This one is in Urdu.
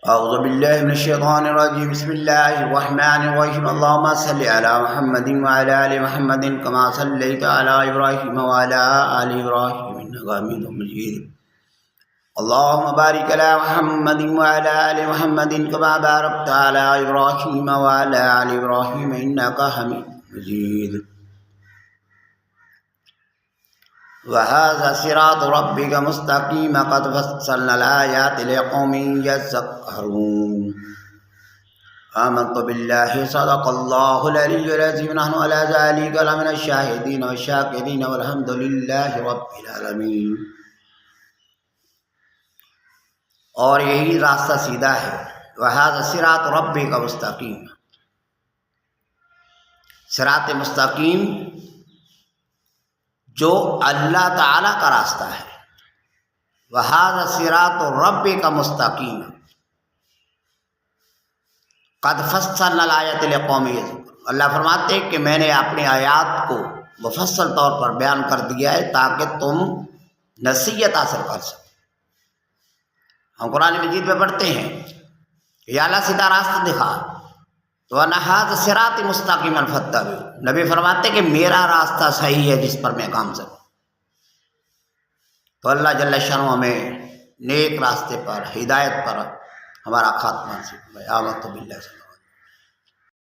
اعوذ باللہ من الشیطان الرجیم بسم اللہ الرحمن الرحیم اللہم صلی علی محمد وعلی آل محمد کما صلیت علی ابراہیم وعلی آل ابراہیم انک حمید مجید اللہم بارک علی محمد وعلی آل محمد کما بارکت علی ابراہیم وعلی آل ابراہیم انک حمید مجید وَهَذَا صِرَاطُ رَبِّكَ مُسْتَقِيمًا قَدْ فَصَّلْنَا الْآيَاتِ لِقَوْمٍ يَذَّكَّرُونَ آمَنْتُ بِاللَّهِ صَدَقَ اللَّهُ الْعَلِيُّ الْعَظِيمُ نَحْنُ عَلَى ذَلِكَ لَمِنَ الشَّاهِدِينَ وَالشَّاكِرِينَ وَالْحَمْدُ لِلَّهِ رَبِّ الْعَالَمِينَ۔ اور یہی راستہ سیدھا ہے، وَهَذَا صِرَاطُ رَبِّكَ مُسْتَقِيمًا، صراط مستقیم جو اللہ تعالیٰ کا راستہ ہے۔ وَهَذَا صِرَاطُ رَبِّكَ مُسْتَقِيمًا قَدْ فَصَّلْنَا الْآيَاتِ لِقَوْمٍ يَذَّكَّرُونَ۔ اللہ فرماتے ہیں کہ میں نے اپنی آیات کو مفصل طور پر بیان کر دیا ہے تاکہ تم نصیحت حاصل کر سکو۔ ہم قرآن مجید میں پڑھتے ہیں کہ یا اللہ سیدھا راستہ دکھا، تو وَهَذَا صِرَاطِ مُسْتَقِيمًا فَاتَّبِعُوهُ۔ نبی فرماتے کہ میرا راستہ صحیح ہے جس پر میں کام کروں۔ تو اللہ جل شانہ ہمیں نیک راستے پر، ہدایت پر ہمارا خاتمہ نصیب فرمائے۔ آمنت باللہ۔